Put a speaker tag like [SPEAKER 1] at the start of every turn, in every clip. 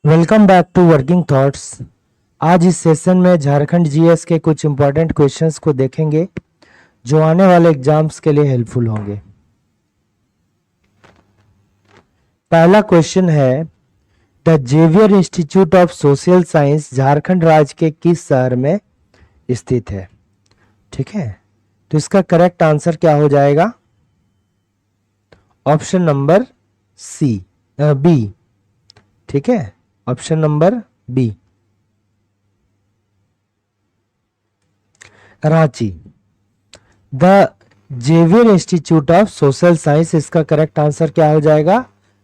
[SPEAKER 1] Welcome back to working thoughts. आज इस session में झारखंड जीएस के कुछ इंपॉर्टेंट क्वेश्चंस को देखेंगे जो आने वाले एग्जाम्स के लिए हेल्पफुल होंगे। पहला क्वेश्चन है, the Xavier Institute of Social Science Jharkhand राज्य के किस शहर में स्थित है? ठीक है, तो इसका करेक्ट आंसर क्या हो जाएगा? Option number B. ठीक है, option number B, Ranchi. The Xavier Institute of Social Science, इसका करेक्ट आंसर क्या हो जाएगा?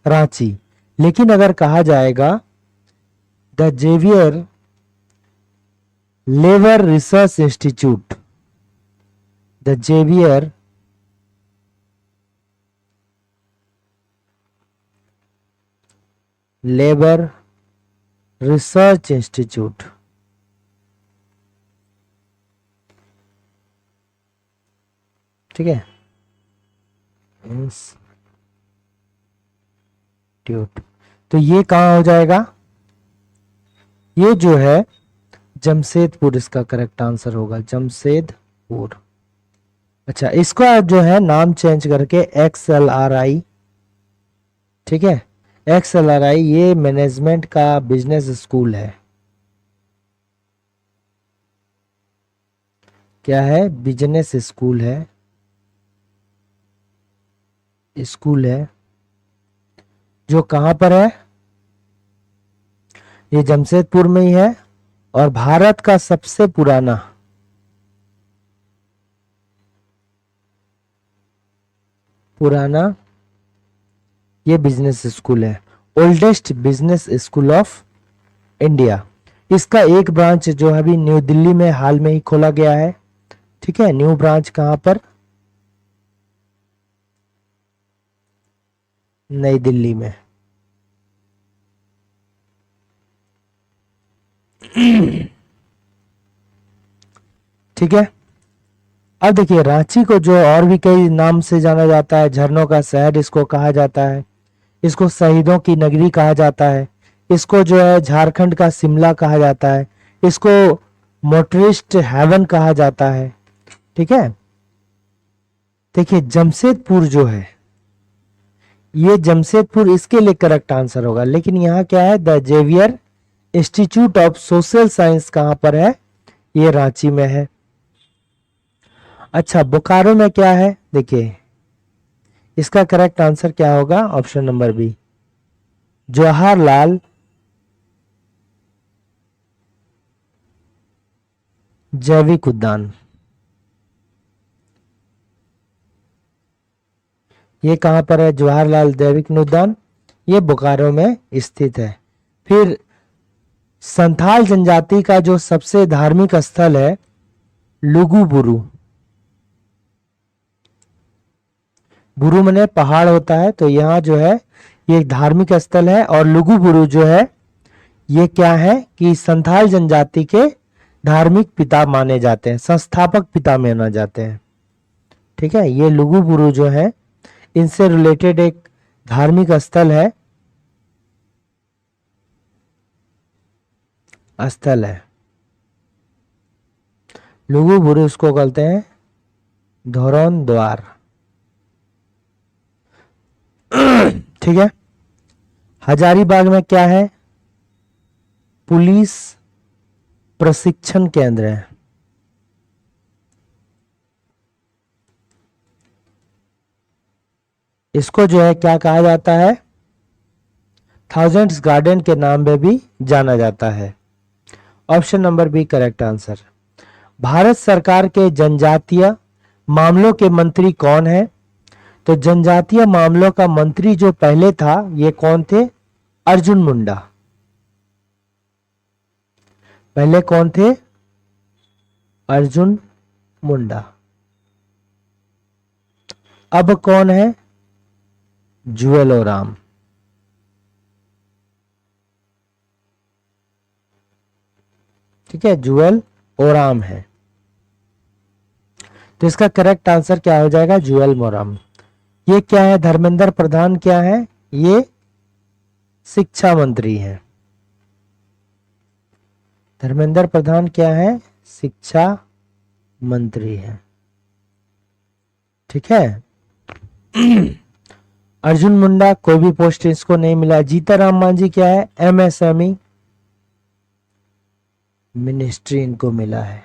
[SPEAKER 1] रांची। लेकिन अगर कहा जाएगा the Xavier Labour Research Institute, the Xavier Labour Research Institute, ठीक है, इंस्टीट्यूट, तो ये कहां हो जाएगा? ये जो है जमशेदपुर, इसका करेक्ट आंसर होगा जमशेदपुर। अच्छा, इसको आप जो है नाम चेंज करके XLRI, ठीक है, XLRI ये मैनेजमेंट का बिजनेस स्कूल है। क्या है? बिजनेस स्कूल है, स्कूल है जो कहां पर है? ये जमशेदपुर में ही है और भारत का सबसे पुराना ये बिजनेस स्कूल है, oldest business school of India. इसका एक ब्रांच जो अभी न्यू दिल्ली में हाल में ही खोला गया है। ठीक है, न्यू ब्रांच कहां पर? नई दिल्ली में। ठीक है, अब देखिए रांची को जो और भी कई नाम से जाना जाता है, झरनों का शहर इसको कहा जाता है, इसको शहीदों की नगरी कहा जाता है, इसको जो है झारखंड का शिमला कहा जाता है, इसको मोटरिस्ट हेवन कहा जाता है। ठीक है, देखिए जमशेदपुर जो है, ये जमशेदपुर इसके लिए करेक्ट आंसर होगा। लेकिन यहाँ क्या है? The Xavier Institute of Social Science कहां पर है? ये रांची में है। अच्छा, बोकारो में क्या है? देखिए इसका करेक्ट आंसर क्या होगा? ऑप्शन नंबर बी, जवाहरलाल जैविक उद्यान। ये कहां पर है? जवाहरलाल जैविक उद्यान, ये बोकारो में स्थित है। फिर संथाल जनजाति का जो सबसे धार्मिक स्थल है लुगुबुरु, बुरु मने पहाड़ होता है, तो यहाँ जो है ये एक धार्मिक स्थल है। और लुगुबुरु जो है ये क्या है कि संथाल जनजाति के धार्मिक पिता माने जाते हैं, संस्थापक पिता माने जाते हैं। ठीक है, ये लुगुबुरु जो है इनसे रिलेटेड एक धार्मिक स्थल है। लुगुबुरु इसको कहते हैं धोरन द्वार। ठीक है, हजारीबाग में क्या है? पुलिस प्रशिक्षण केंद्र है। इसको जो है क्या कहा जाता है? थाउजेंड्स गार्डन के नाम में भी जाना जाता है। Option number B correct answer. Bharat सरकार के जनजातीय मामलों के मंत्री कौन है? तो जनजातीय मामलों का मंत्री जो पहले था ये कौन थे? अर्जुन मुंडा। पहले कौन थे? अर्जुन मुंडा। अब कौन है? जुएल ओराम। ठीक है, जुएल ओराम है। तो इसका करेक्ट आंसर क्या हो जाएगा? जुएल मोराम। ये क्या है? धर्मेंद्र प्रधान क्या है? ये शिक्षा मंत्री हैं। धर्मेंद्र प्रधान क्या है? शिक्षा मंत्री है। ठीक है। अर्जुन मुंडा कोई भी पोस्ट इसको नहीं मिला। जीतन मांझी क्या है? एमएसएमई मिनिस्ट्री इनको मिला है।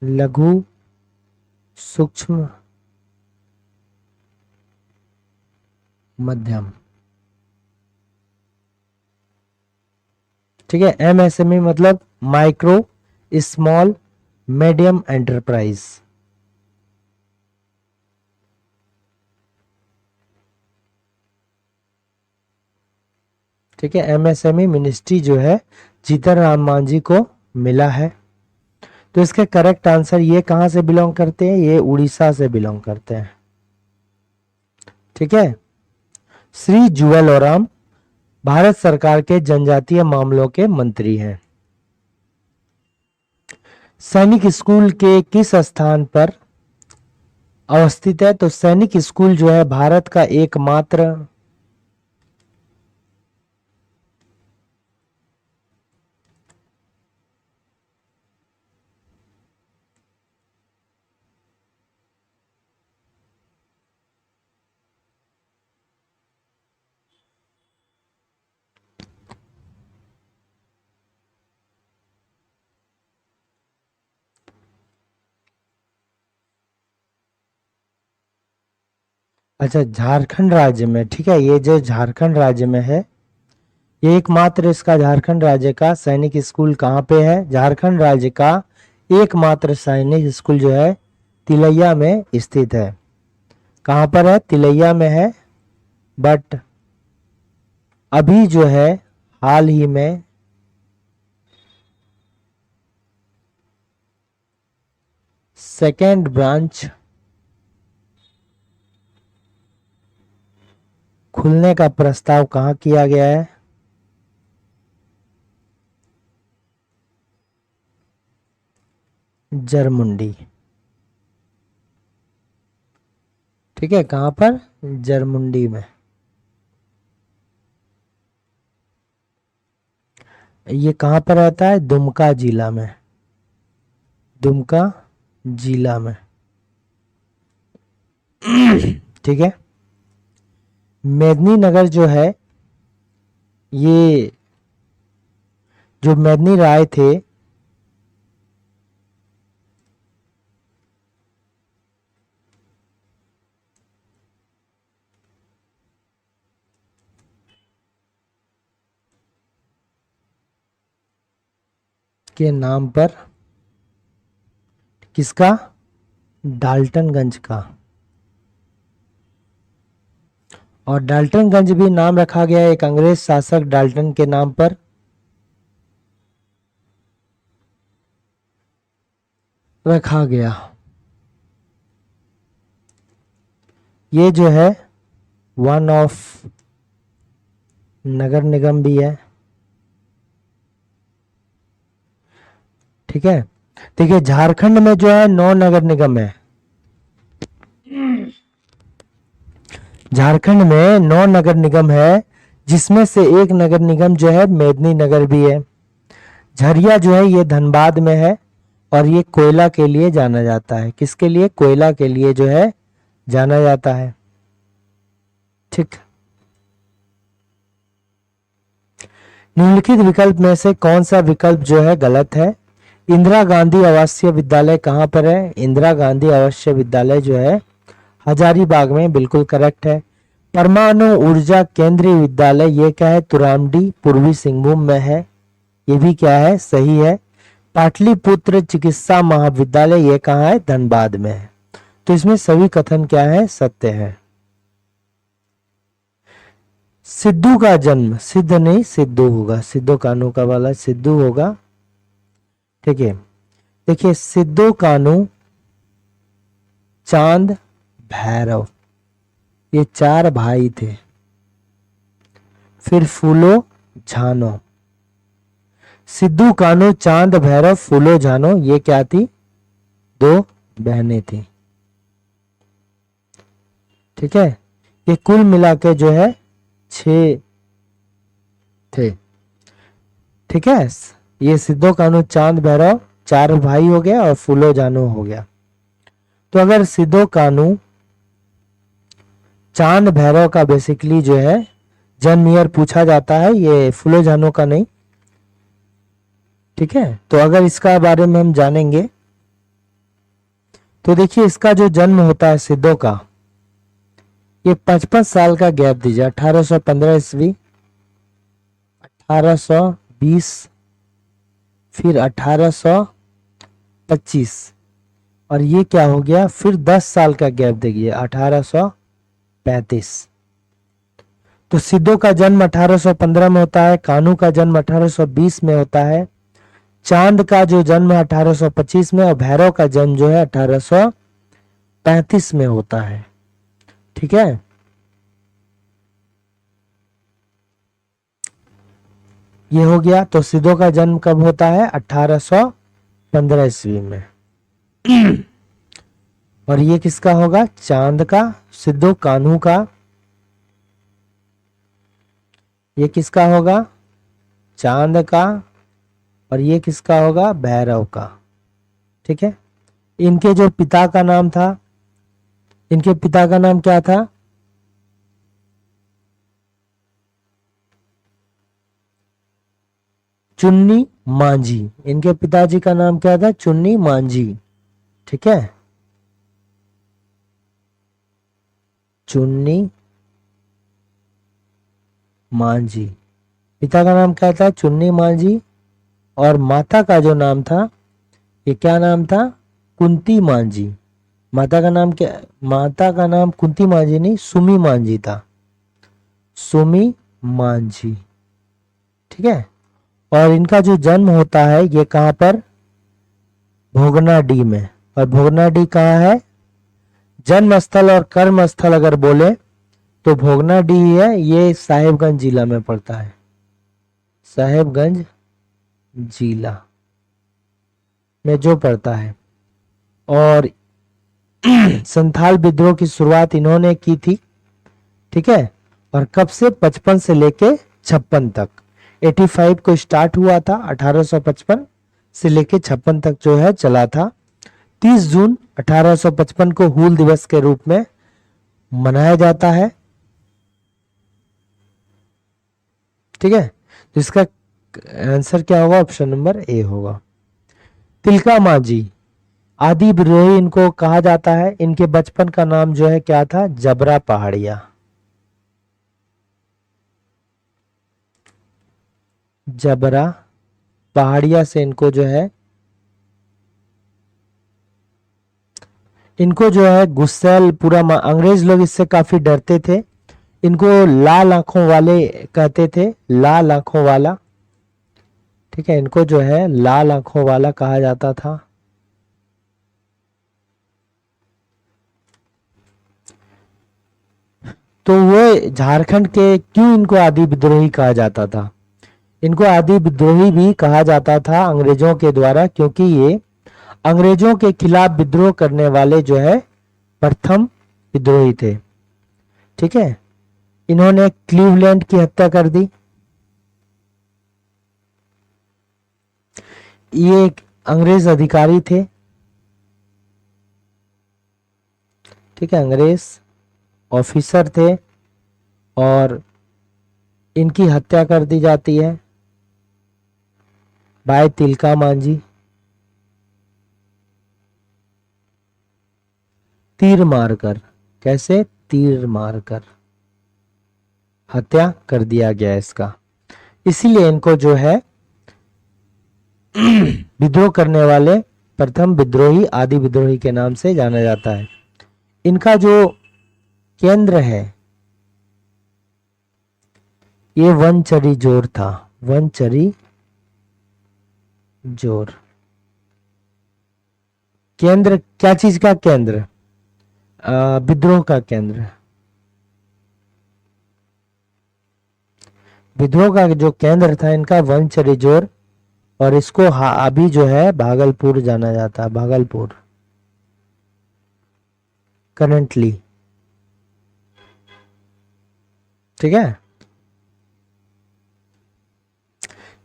[SPEAKER 1] लघु सूक्ष्म मध्यम। ठीक है। एमएसएमई मतलब माइक्रो स्मॉल मीडियम एंटरप्राइज। ठीक है। एमएसएमई मिनिस्ट्री जो है जीतन राम मांझी को मिला है। तो इसके करेक्ट आंसर ये कहां से बिलोंग करते हैं? ये उड़ीसा से बिलोंग करते हैं। ठीक है। श्री जुएल ओराम भारत सरकार के जनजातीय मामलों के मंत्री हैं। सैनिक स्कूल के किस स्थान पर अवस्थित है? तो सैनिक स्कूल जो है भारत का एकमात्र अच्छा झारखंड राज्य में। ठीक है। ये जो झारखंड राज्य में है, ये एकमात्र इसका झारखंड राज्य का सैनिक स्कूल कहाँ पे है? झारखंड राज्य का एकमात्र सैनिक स्कूल जो है तिलैया में स्थित है। कहाँ पर है? तिलैया में है। बट अभी जो है हाल ही में सेकेंड ब्रांच खुलने का प्रस्ताव कहाँ किया गया है? जरमुंडी। ठीक है। कहाँ पर? जरमुंडी में। ये कहाँ पर रहता है? दुमका जिला में। दुमका जिला में। ठीक है। मेदिनीनगर जो है, ये जो मेदिनी राय थे के नाम पर, किसका? डाल्टनगंज का। और डाल्टनगंज भी नाम रखा गया एक अंग्रेज शासक डाल्टन के नाम पर। रखा गया। ये जो है वन ऑफ नगर निगम भी है। ठीक है। देखिए झारखंड में जो है 9 नगर निगम है। झारखंड में 9 नगर निगम है, जिसमें से एक नगर निगम जो है मेदिनीनगर भी है। झरिया जो है ये धनबाद में है और ये कोयला के लिए जाना जाता है। किसके लिए? कोयला के लिए जो है जाना जाता है। ठीक। निम्नलिखित विकल्प में से कौन सा विकल्प जो है गलत है? इंदिरा गांधी आवासीय विद्यालय कहाँ पर है? इंदिरा गांधी आवासीय विद्यालय जो है हजारीबाग में, बिल्कुल करेक्ट है। परमाणु ऊर्जा केंद्रीय विद्यालय ये क्या है? तुरामडी पूर्वी सिंहभूम में है। ये भी क्या है? सही है। पाटलिपुत्र चिकित्सा महाविद्यालय ये कहाँ है? धनबाद में है। तो इसमें सभी कथन क्या है? सत्य है। सिद्धू का जन्म, सिद्ध नहीं सिद्धू होगा, सिद्धू कान्हू का वाला सिद्धू होगा। ठीक है। देखिए सिद्धू कान्हू चांद भैरव ये 4 भाई थे। फिर फूलो झानो, सिद्धू कान्हू चांद भैरव फूलो झानो ये क्या थी? 2 बहनें थी। ठीक है। ये कुल मिला के जो है 6 थे। ठीक है, ये सिद्धो कान्हू चांद भैरव 4 भाई हो गया और फूलो जानू हो गया। तो अगर सिद्धो कान्हू चांद भैरव का बेसिकली जो है जन्म ईयर पूछा जाता है, ये फूलो जानू का नहीं। ठीक है, तो अगर इसका बारे में हम जानेंगे तो देखिए इसका जो जन्म होता है सिद्धो का, ये 55 साल का गैप दीजिए। 1815 ईस्वी, 1820, फिर 1825, और ये क्या हो गया, फिर 10 साल का गैप देखिए 1835। तो सिद्धो का जन्म 1815 में होता है, कान्हू का जन्म 1820 में होता है, चांद का जो जन्म है 1825 में, और भैरव का जन्म जो है 1835 में होता है। ठीक है, ये हो गया। तो सिद्धो का जन्म कब होता है, 1815 ईस्वी में। और ये किसका होगा, चांद का, सिद्धो कान्हू का। ये किसका होगा, चांद का, और ये किसका होगा, भैरव का। ठीक है, इनके जो पिता का नाम था, इनके पिता का नाम क्या था, चुन्नी मांझी। इनके पिताजी का नाम क्या था, चुन्नी मांझी। ठीक है, चुन्नी मांझी, पिता का नाम क्या था, चुन्नी मांझी। और माता का जो नाम था, ये क्या नाम था, कुंती मांझी। माता का नाम क्या, माता का नाम कुंती मांझी नहीं, सुमी मांझी था, सुमी मांझी। ठीक है, और इनका जो जन्म होता है ये कहां पर, भोगनाडीह में। और भोगनाडीह कहाँ है, जन्म स्थल और कर्म स्थल अगर बोले तो भोगनाडीह है, ये साहेबगंज जिला में पड़ता है, साहेबगंज जिला में जो पड़ता है। और संथाल विद्रोह की शुरुआत इन्होंने की थी। ठीक है, और कब से, 55 से लेके 56 तक। 85 को स्टार्ट हुआ था, 1855 से लेके 56 तक जो है चला था। 30 जून 1855 को हूल दिवस के रूप में मनाया जाता है। ठीक है, तो इसका आंसर क्या होगा, ऑप्शन नंबर ए होगा। तिलका मांझी आदि विद्रोही इनको कहा जाता है। इनके बचपन का नाम जो है क्या था, जबरा पहाड़िया। जबरा पहाड़िया से इनको जो है, इनको जो है गुस्सैल पूरा, अंग्रेज लोग इससे काफी डरते थे। इनको लाल आंखों वाले कहते थे, लाल आंखों वाला। ठीक है, इनको जो है लाल आंखों वाला कहा जाता था। तो वो झारखंड के, क्यों इनको आदि विद्रोही कहा जाता था, इनको आदि विद्रोही भी कहा जाता था अंग्रेजों के द्वारा, क्योंकि ये अंग्रेजों के खिलाफ विद्रोह करने वाले जो है प्रथम विद्रोही थे। ठीक है, इन्होंने क्लीवलैंड की हत्या कर दी। ये एक अंग्रेज अधिकारी थे। ठीक है, अंग्रेज ऑफिसर थे, और इनकी हत्या कर दी जाती है बाय तिलका मांझी, तीर मारकर। कैसे, तीर मारकर हत्या कर दिया गया इसका। इसीलिए इनको जो है विद्रोह करने वाले प्रथम विद्रोही, आदि विद्रोही के नाम से जाना जाता है। इनका जो केंद्र है ये वनचरी जोर था, वनचरी जोर। केंद्र, क्या चीज का केंद्र, विद्रोह का केंद्र। विद्रोह का जो केंद्र था इनका वनचरी जोर, और इसको अभी जो है भागलपुर जाना जाता है, भागलपुर करंटली। ठीक है,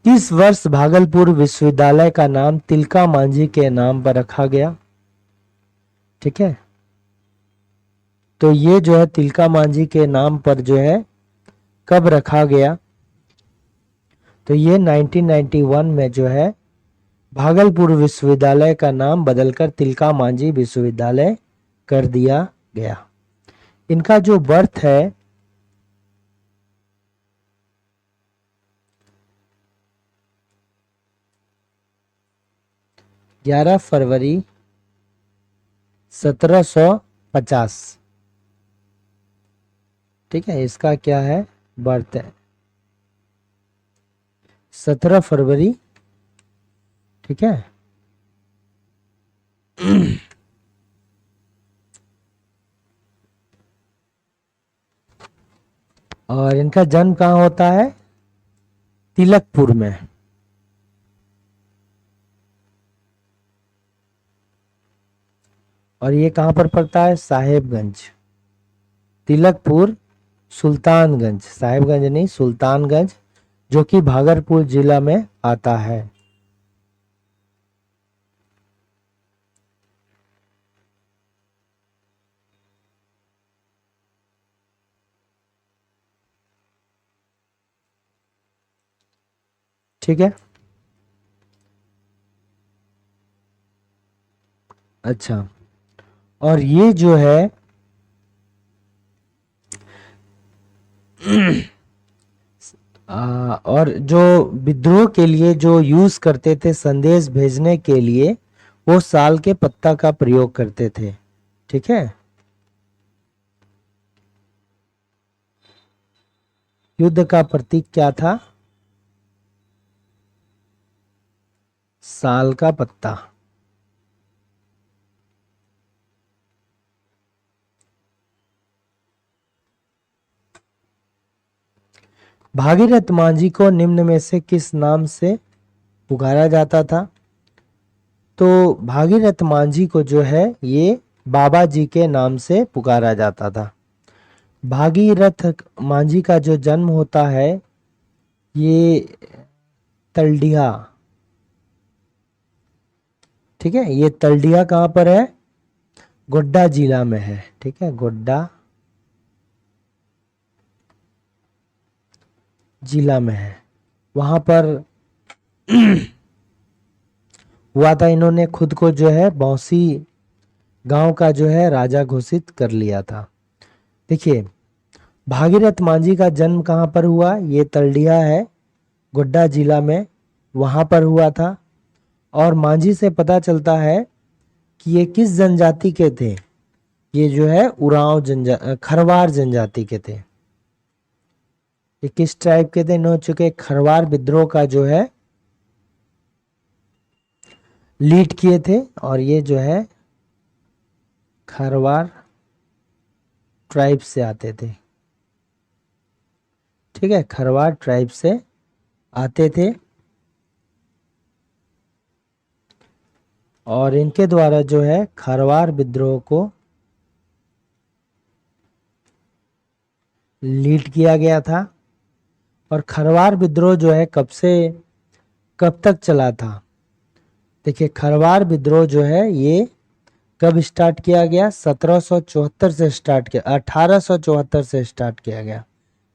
[SPEAKER 1] किस वर्ष भागलपुर विश्वविद्यालय का नाम तिलका मांझी के नाम पर रखा गया? ठीक है, तो ये जो है तिलका मांझी के नाम पर जो है कब रखा गया? तो ये 1991 में जो है भागलपुर विश्वविद्यालय का नाम बदलकर तिलका मांझी विश्वविद्यालय कर दिया गया। इनका जो बर्थ है 11 फरवरी 1750। ठीक है, इसका क्या है बर्थ है 17 फरवरी। ठीक है, और इनका जन्म कहाँ होता है? तिलकपुर में। और ये कहाँ पर पड़ता है? साहेबगंज। तिलकपुर सुल्तानगंज, साहेबगंज नहीं सुल्तानगंज, जो कि भागलपुर जिला में आता है। ठीक है, अच्छा, और ये जो है और जो विद्रोह के लिए जो यूज करते थे संदेश भेजने के लिए, वो साल के पत्ता का प्रयोग करते थे। ठीक है, युद्ध का प्रतीक क्या था? साल का पत्ता। भागीरथ मांझी को निम्न में से किस नाम से पुकारा जाता था? तो भागीरथ मांझी को जो है ये बाबा जी के नाम से पुकारा जाता था। भागीरथ मांझी का जो जन्म होता है ये तलडिहा। ठीक है, ये तलडिहा कहाँ पर है? गोड्डा जिला में है। ठीक है, गोड्डा जिला में है, वहां पर हुआ था। इन्होंने खुद को जो है बौसी गांव का जो है राजा घोषित कर लिया था। देखिए, भागीरथ मांझी का जन्म कहाँ पर हुआ? ये तलडिहा है, गोड्डा जिला में, वहां पर हुआ था। और मांझी से पता चलता है कि ये किस जनजाति के थे? ये जो है उरांव खरवार जनजाति के थे। ये किस ट्राइब के थे? इन्होंने चुके खरवार विद्रोह का जो है लीड किए थे, और ये जो है खरवार ट्राइब से आते थे। ठीक है, खरवार ट्राइब से आते थे, और इनके द्वारा जो है खरवार विद्रोह को लीड किया गया था। और खरवार विद्रोह जो है कब तक चला था? देखिए, खरवार विद्रोह जो है ये कब स्टार्ट किया गया? 1774 से स्टार्ट किया, 1874 से स्टार्ट किया गया।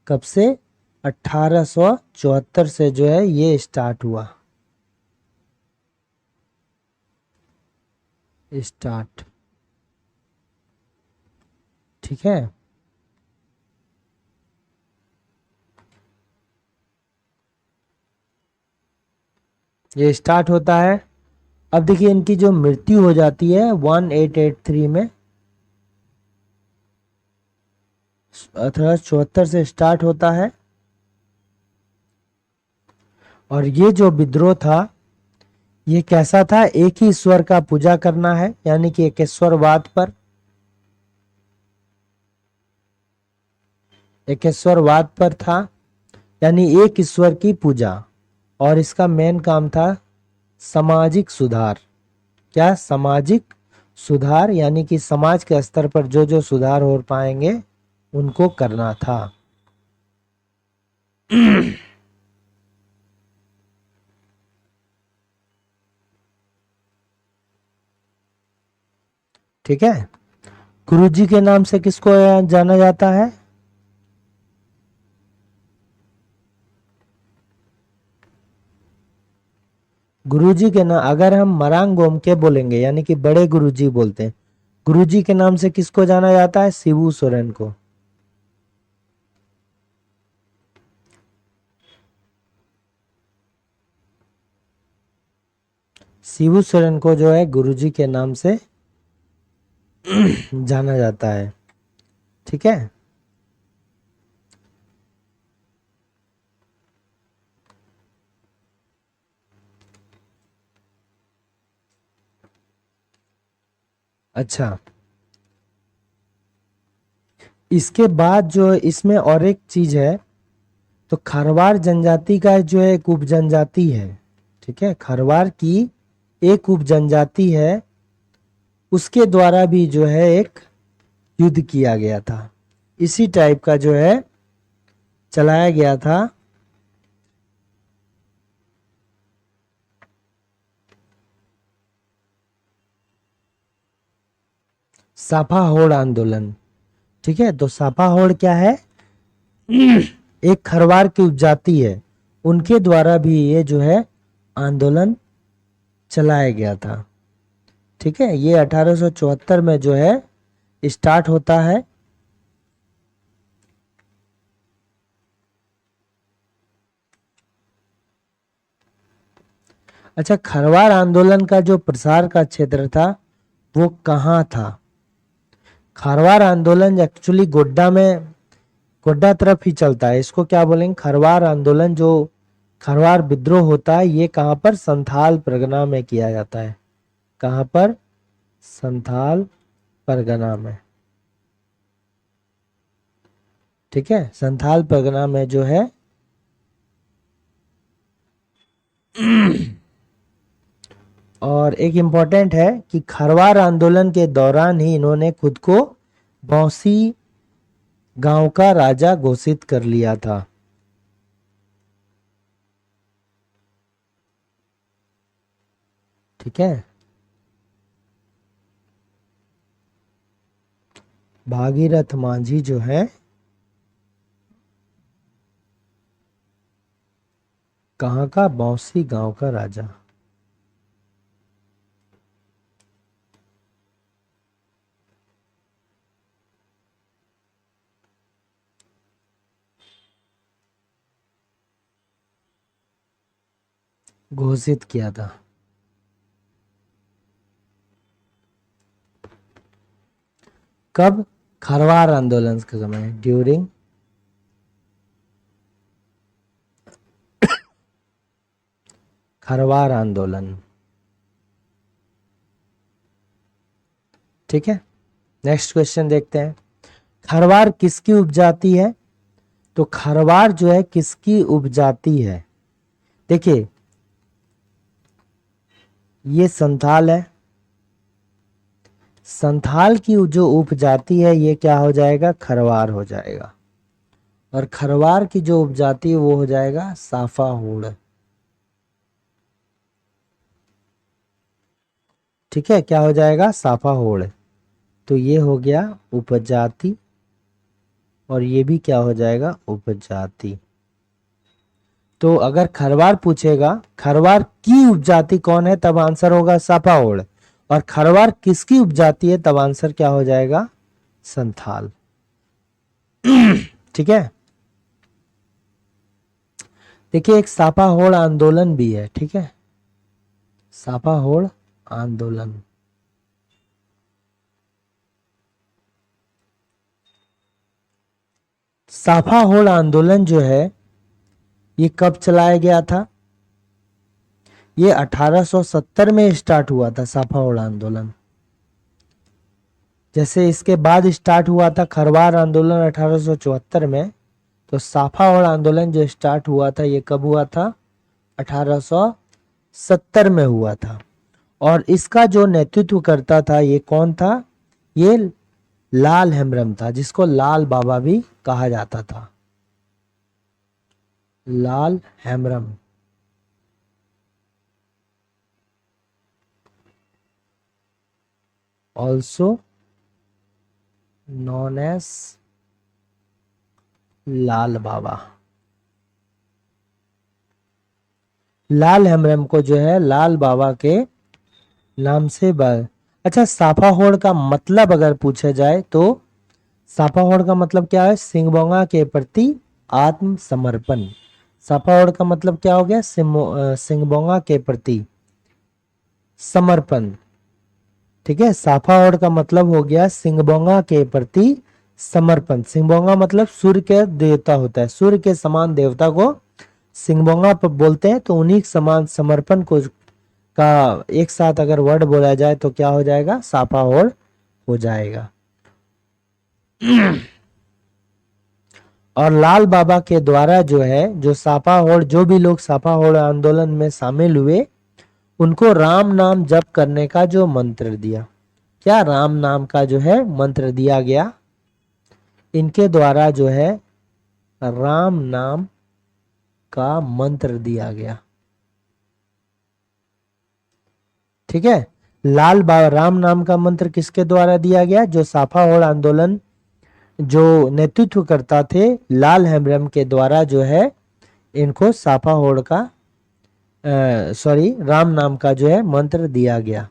[SPEAKER 1] कब से? 1874 से जो है ये स्टार्ट हुआ। स्टार्ट। ठीक है, ये स्टार्ट होता है। अब देखिए, इनकी जो मृत्यु हो जाती है 1883 में, 1874 से स्टार्ट होता है। और ये जो विद्रोह था ये कैसा था? एक ही ईश्वर का पूजा करना है, यानी कि एकेश्वरवाद पर, एकेश्वरवाद पर था, यानी एक ईश्वर की पूजा। और इसका मेन काम था सामाजिक सुधार। क्या? सामाजिक सुधार, यानी कि समाज के स्तर पर जो जो सुधार हो पाएंगे उनको करना था। ठीक है। गुरुजी के नाम से किसको जाना जाता है? गुरुजी के नाम, अगर हम मरांग गोमके बोलेंगे यानी कि बड़े गुरुजी बोलते हैं, गुरुजी के नाम से किसको जाना जाता है? शिबू सोरेन को। शिबू सोरेन को जो है गुरुजी के नाम से जाना जाता है। ठीक है। अच्छा, इसके बाद जो है इसमें और एक चीज है, तो खरवार जनजाति का जो है एक उप जनजाति है। ठीक है, खरवार की एक उप जनजाति है, उसके द्वारा भी जो है एक युद्ध किया गया था, इसी टाइप का जो है चलाया गया था। साफाहोड़ आंदोलन। ठीक है, तो साफाहोड़ क्या है? एक खरवार की उपजाति है, उनके द्वारा भी ये जो है आंदोलन चलाया गया था। ठीक है, ये 1874 में जो है स्टार्ट होता है। अच्छा, खरवार आंदोलन का जो प्रसार का क्षेत्र था वो कहाँ था? खरवार आंदोलन एक्चुअली गोड्डा में, गोड्डा तरफ ही चलता है। इसको क्या बोलेंगे? खरवार आंदोलन, जो खरवार विद्रोह होता है ये कहाँ पर? संथाल परगना में किया जाता है। कहाँ पर? संथाल परगना में। ठीक है, संथाल परगना में जो है और एक इम्पॉर्टेंट है कि खरवार आंदोलन के दौरान ही इन्होंने खुद को बौसी गांव का राजा घोषित कर लिया था। ठीक है, भागीरथ मांझी जो है कहाँ का? बौसी गांव का राजा। घोषित किया था। कब? खरवार आंदोलन के समय, ड्यूरिंग खरवार आंदोलन। ठीक है, नेक्स्ट क्वेश्चन देखते हैं। खरवार किसकी उपजाति है? तो खरवार जो है किसकी उपजाति है? देखिए, ये संथाल है, संथाल की जो उपजाति है ये क्या हो जाएगा? खरवार हो जाएगा। और खरवार की जो उपजाति है वो हो जाएगा साफाहोड़। ठीक है, क्या हो जाएगा? साफाहोड़। तो ये हो गया उपजाति, और ये भी क्या हो जाएगा? उपजाति। तो अगर खरवार पूछेगा खरवार की उपजाति कौन है, तब आंसर होगा साफाहोड़। और खरवार किसकी उपजाति है, तब आंसर क्या हो जाएगा? संथाल। ठीक है, देखिए एक साफाहोड़ आंदोलन भी है। ठीक है, साफाहोड़ आंदोलन। साफाहोड़ आंदोलन जो है ये कब चलाया गया था? ये 1870 में स्टार्ट हुआ था साफाहोड़ आंदोलन। जैसे इसके बाद स्टार्ट हुआ था खरवार आंदोलन 1874 में, तो साफाहोड़ आंदोलन जो स्टार्ट हुआ था ये कब हुआ था? 1870 में हुआ था। और इसका जो नेतृत्व करता था ये कौन था? ये लाल हेम्ब्रम था, जिसको लाल बाबा भी कहा जाता था। लाल हेम्ब्रम। ऑल्सो नॉन एज लाल बाबा। लाल हेमरम को जो है लाल बाबा के नाम से अच्छा, साफाहोड़ का मतलब अगर पूछा जाए तो साफाहोड़ का मतलब क्या है? सिंगबोंगा के प्रति आत्मसमर्पण। साफाहोड़ का मतलब क्या हो गया? सिंगबोंगा के प्रति समर्पण। ठीक है, साफाहोड़ का मतलब हो गया सिंगबोंगा के प्रति समर्पण। सिंगबोंगा मतलब सूर्य के देवता होता है, सूर्य के समान देवता को सिंगबोंगा पर बोलते हैं। तो उन्हीं के समान समर्पण को का एक साथ अगर वर्ड बोला जाए तो क्या हो जाएगा? साफाहोड़ हो जाएगा। और लाल बाबा के द्वारा जो है, जो साफाहोड़, जो भी लोग साफाहोड़ आंदोलन में शामिल हुए, उनको राम नाम जप करने का जो मंत्र दिया, क्या राम नाम का जो है मंत्र दिया गया, इनके द्वारा जो है राम नाम का मंत्र दिया गया। ठीक है, लाल बाबा राम नाम का मंत्र किसके द्वारा दिया गया? जो साफाहोड़ आंदोलन जो नेतृत्व करता थे, लाल हेमरम के द्वारा जो है इनको साफाहोड़ का राम नाम का जो है मंत्र दिया गया।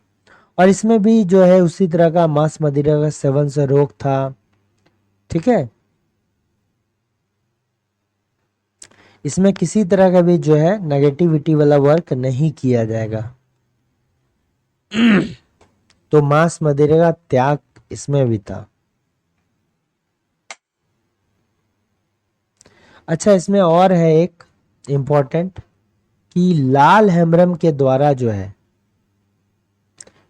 [SPEAKER 1] और इसमें भी जो है उसी तरह का मांस मदिरा का सेवन से रोक था। ठीक है, इसमें किसी तरह का भी जो है नेगेटिविटी वाला वर्क नहीं किया जाएगा। तो मांस मदिरा का त्याग इसमें भी था। अच्छा, इसमें और है एक इंपॉर्टेंट कि लाल हेमरम के द्वारा जो है,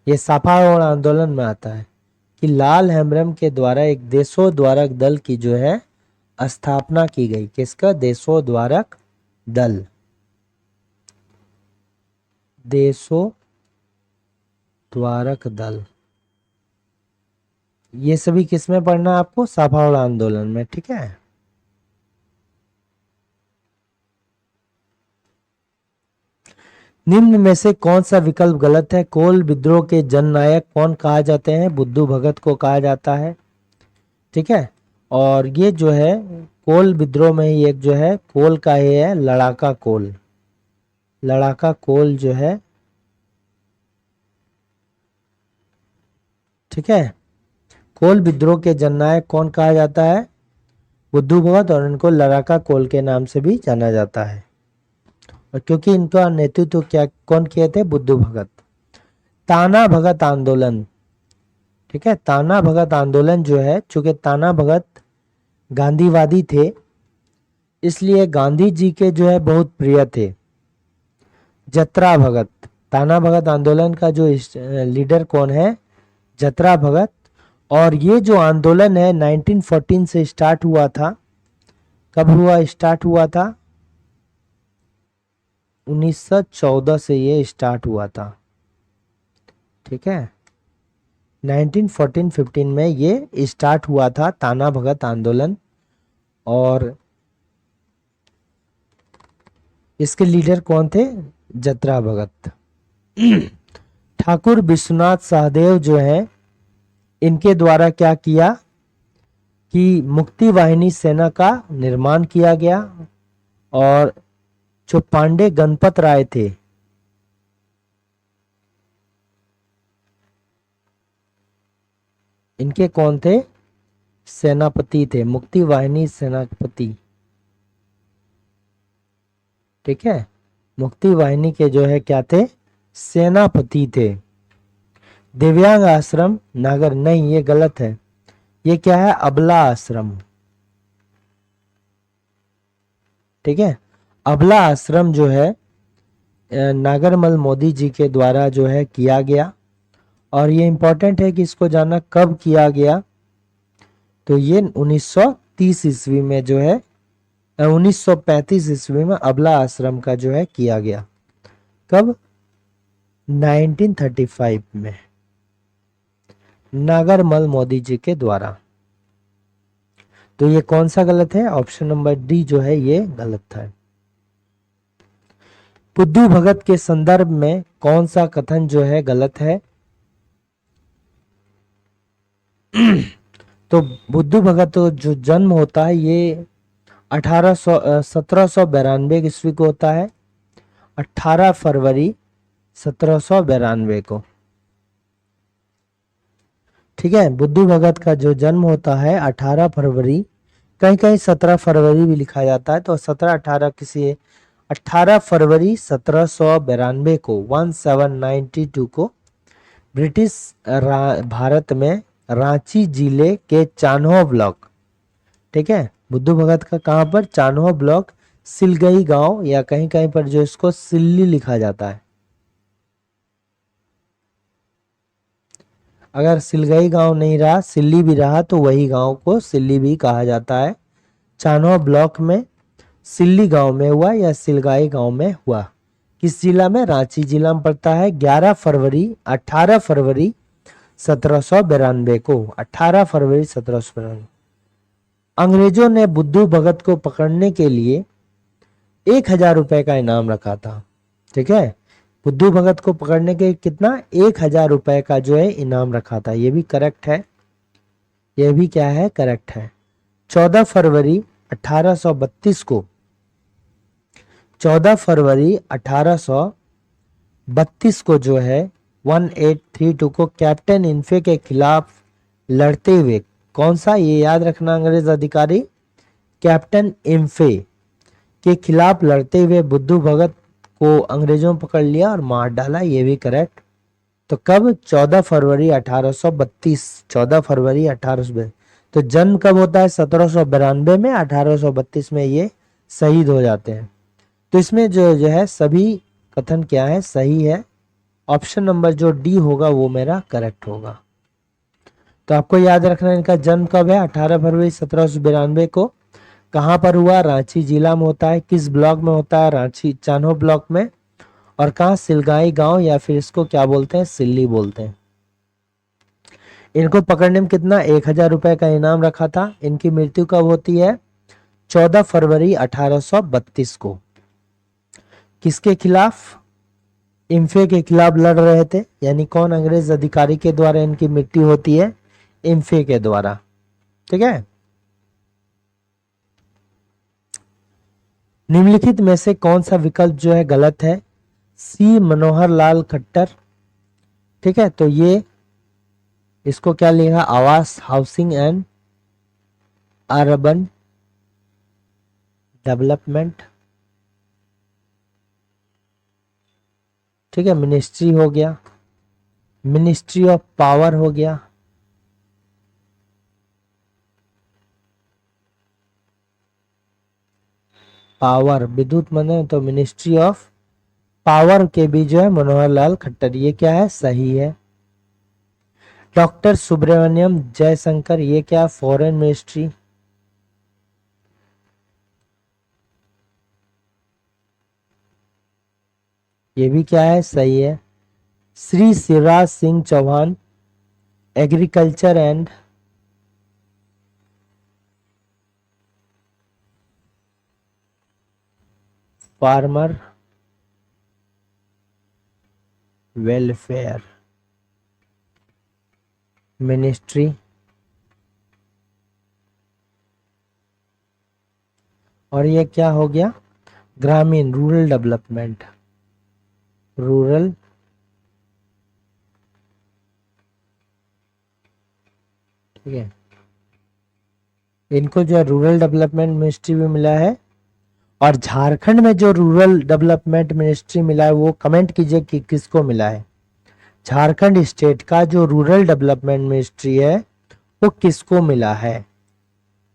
[SPEAKER 1] ये साफाहोड़ आंदोलन में आता है कि लाल हेमरम के द्वारा एक देशोद्धारक दल की जो है स्थापना की गई। किसका? देशोद्धारक दल। देशोद्धारक दल, ये सभी किसमें पढ़ना है आपको? साफाहोड़ आंदोलन में। ठीक है, निम्न में से कौन सा विकल्प गलत है? कोल विद्रोह के जननायक कौन कहा जाते हैं? बुद्धू भगत को कहा जाता है। ठीक है, और ये जो है कोल विद्रोह में ही एक जो है कोल का ये है लड़ाका कोल। लड़ाका कोल जो है, ठीक है, कोल विद्रोह के जननायक कौन कहा जाता है? बुद्धू भगत, और इनको लड़ाका कोल के नाम से भी जाना जाता है। और क्योंकि इनका नेतृत्व क्या कौन किए थे? बुद्धू भगत। ताना भगत आंदोलन, ठीक है, ताना भगत आंदोलन जो है, चूंकि ताना भगत गांधीवादी थे, इसलिए गांधी जी के जो है बहुत प्रिय थे। जतरा भगत, ताना भगत आंदोलन का जो लीडर कौन है? जतरा भगत। और ये जो आंदोलन है 1914 से स्टार्ट हुआ था। कब हुआ? स्टार्ट हुआ था 1914 से ये स्टार्ट हुआ था। ठीक है, 1914-15 में ये स्टार्ट हुआ था ताना भगत आंदोलन। और इसके लीडर कौन थे? जतरा भगत। ठाकुर विश्वनाथ सहदेव जो है, इनके द्वारा क्या किया कि मुक्ति वाहिनी सेना का निर्माण किया गया। और जो पांडे गणपत राय थे, इनके कौन थे? सेनापति थे, मुक्ति वाहिनी सेनापति। ठीक है, मुक्ति वाहिनी के जो है क्या थे? सेनापति थे। दिव्यांग आश्रम नागर, नहीं ये गलत है। ये क्या है? अबला आश्रम। ठीक है, अबला आश्रम जो है नागरमल मोदी जी के द्वारा जो है किया गया। और ये इंपॉर्टेंट है कि इसको जानना कब किया गया। तो ये 1930 ईस्वी में जो है 1935 ईस्वी में अबला आश्रम का जो है किया गया। कब? 1935 में नागरमल मोदी जी के द्वारा। तो ये कौन सा गलत है? ऑप्शन नंबर डी जो है ये गलत था। बुद्धू भगत के संदर्भ में कौन सा कथन जो है गलत है? तो बुद्धू भगत जो जन्म होता है ये 1792 ईस्वी को होता है, 18 फरवरी 1792 को। ठीक है, बुद्धू भगत का जो जन्म होता है 18 फरवरी, कहीं कहीं 17 फरवरी भी लिखा जाता है, तो 17-18 किसी 18 फरवरी 1792 को 1792 को ब्रिटिश भारत में रांची जिले के चान्हो ब्लॉक, ठीक है, बुद्धू भगत का कहाँ पर, चान्हो ब्लॉक, सिलगई गांव, या कहीं कहीं पर जो इसको सिल्ली लिखा जाता है। अगर सिलगई गांव नहीं रहा, सिल्ली भी रहा, तो वही गांव को सिल्ली भी कहा जाता है। चान्हो ब्लॉक में सिल्ली गांव में हुआ या सिलगाई गांव में हुआ। किस जिला में, रांची जिला में पड़ता है। 18 फरवरी 1792 को, 18 फरवरी 1792। अंग्रेजों ने बुद्धू भगत को पकड़ने के लिए 1000 रुपए का इनाम रखा था। ठीक है, बुद्धू भगत को पकड़ने के कितना, 1000 रुपए का जो है इनाम रखा था। ये भी करेक्ट है, ये भी क्या है, करेक्ट है। 14 फरवरी 1832 को, 14 फरवरी 1832 को जो है 1832 को कैप्टन इन्फे के खिलाफ लड़ते हुए, कौन सा, ये याद रखना अंग्रेज अधिकारी, कैप्टन इन्फे के खिलाफ लड़ते हुए बुद्धू भगत को अंग्रेजों ने पकड़ लिया और मार डाला। ये भी करेक्ट। तो कब, 14 फरवरी 1832, 14 फरवरी 1832। तो जन्म कब होता है, 1792 में, 1832 में ये शहीद हो जाते हैं। तो इसमें जो है सभी कथन क्या है, सही है। ऑप्शन नंबर जो डी होगा वो मेरा करेक्ट होगा। तो आपको याद रखना इनका जन्म कब है, 18 फरवरी 1792 को। कहाँ पर हुआ, रांची जिला में होता है। किस ब्लॉक में होता है, रांची चान्हो ब्लॉक में। और कहाँ, सिलगाई गांव, या फिर इसको क्या बोलते हैं, सिल्ली बोलते हैं। इनको पकड़ने में कितना, 1000 रुपए का इनाम रखा था। इनकी मृत्यु कब होती है, 14 फरवरी 1832 को। किसके खिलाफ, इम्फे के खिलाफ लड़ रहे थे, यानी कौन, अंग्रेज अधिकारी के द्वारा इनकी मृत्यु होती है, इम्फे के द्वारा। ठीक है, निम्नलिखित में से कौन सा विकल्प जो है गलत है, सी मनोहर लाल खट्टर। ठीक है, तो ये इसको क्या लिखा, आवास, हाउसिंग एंड अर्बन डेवलपमेंट। ठीक है, मिनिस्ट्री हो गया, मिनिस्ट्री ऑफ पावर हो गया, पावर विद्युत मने, तो मिनिस्ट्री ऑफ पावर के भी जो है मनोहर लाल खट्टर, ये क्या है, सही है। डॉक्टर सुब्रमण्यम जयशंकर, ये क्या, फॉरेन मिनिस्ट्री। ये भी क्या है, सही है। Shri Shivraj Singh Chouhan, agriculture and farmer welfare ministry. और ये क्या हो गया, ग्रामीण, रूरल डेवलपमेंट, रूरल ठीक है, इनको जो है रूरल डेवलपमेंट मिनिस्ट्री भी मिला है। और झारखंड में जो रूरल डेवलपमेंट मिनिस्ट्री मिला है वो कमेंट कीजिए कि किसको मिला है। झारखंड स्टेट का जो रूरल डेवलपमेंट मिनिस्ट्री है वो किसको मिला है,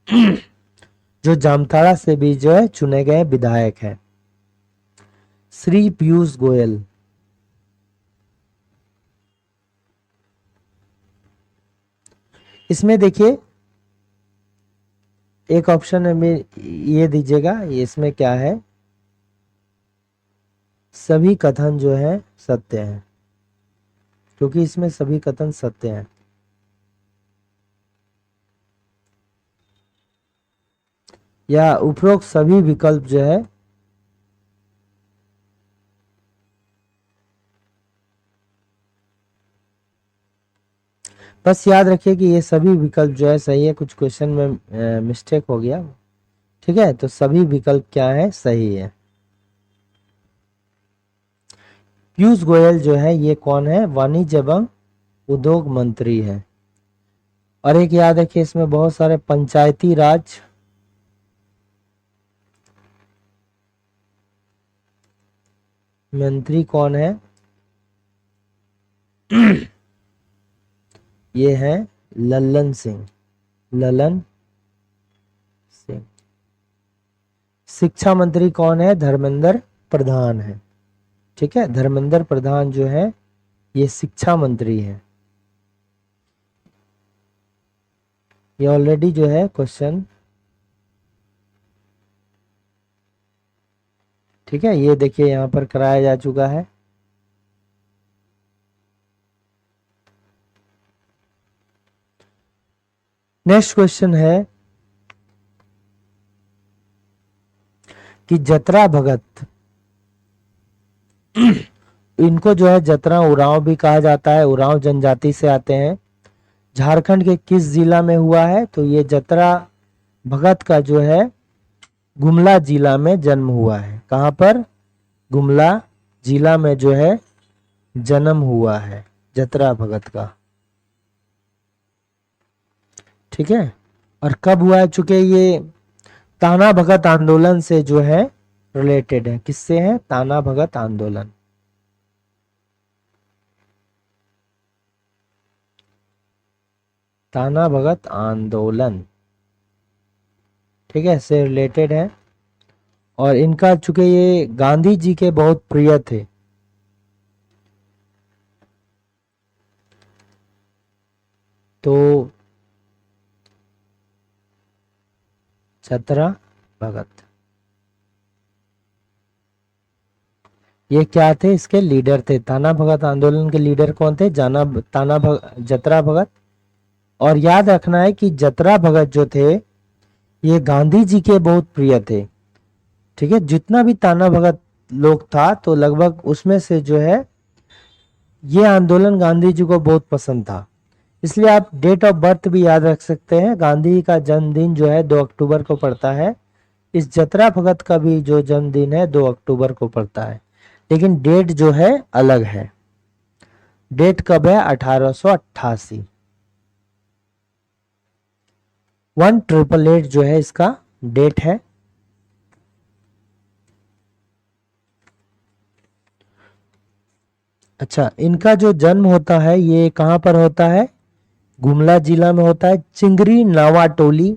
[SPEAKER 1] जो जामताड़ा से भी जो है चुने गए विधायक हैं, श्री पीयूष गोयल। इसमें देखिए एक ऑप्शन में ये दीजिएगा, इसमें क्या है, सभी कथन जो है सत्य हैं, क्योंकि इसमें सभी कथन सत्य हैं। या उपरोक्त सभी विकल्प जो है बस याद रखिए कि ये सभी विकल्प जो है सही है, कुछ क्वेश्चन में मिस्टेक हो गया, ठीक है। तो सभी विकल्प क्या है, सही है। पीयूष गोयल जो है ये कौन है, वाणिज्य एवं उद्योग मंत्री है। और एक याद रखिए इसमें बहुत सारे पंचायती राज मंत्री कौन है, ये है लल्लन सिंह, ललन सिंह। शिक्षा मंत्री कौन है, धर्मेंद्र प्रधान है, ठीक है। धर्मेंद्र प्रधान जो है ये शिक्षा मंत्री है। ये ऑलरेडी जो है क्वेश्चन, ठीक है, ये देखिए यहां पर कराया जा चुका है। नेक्स्ट क्वेश्चन है कि जतरा भगत, इनको जो है जतरा उरांव भी कहा जाता है, उरांव जनजाति से आते हैं। झारखंड के किस जिला में हुआ है, तो ये जतरा भगत का जो है गुमला जिला में जन्म हुआ है। कहां पर, गुमला जिला में जो है जन्म हुआ है जतरा भगत का, ठीक है। और कब हुआ है, चूंकि ये ताना भगत आंदोलन से जो है रिलेटेड है। किससे है, ताना भगत आंदोलन, ताना भगत आंदोलन, ठीक है, से रिलेटेड है। और इनका चूंकि ये गांधी जी के बहुत प्रिय थे, तो जतरा भगत ये क्या थे, इसके लीडर थे। ताना भगत आंदोलन के लीडर कौन थे, जतरा भगत। और याद रखना है कि जतरा भगत जो थे ये गांधी जी के बहुत प्रिय थे, ठीक है। जितना भी ताना भगत लोग था तो लगभग उसमें से जो है ये आंदोलन गांधी जी को बहुत पसंद था। इसलिए आप डेट ऑफ बर्थ भी याद रख सकते हैं। गांधी का जन्मदिन जो है 2 अक्टूबर को पड़ता है। इस जतरा भगत का भी जो जन्मदिन है 2 अक्टूबर को पड़ता है, लेकिन डेट जो है अलग है। डेट कब है, 1888। 1888 जो है इसका डेट है। अच्छा, इनका जो जन्म होता है ये कहां पर होता है, गुमला जिला में होता है, चिंगरी नावाटोली,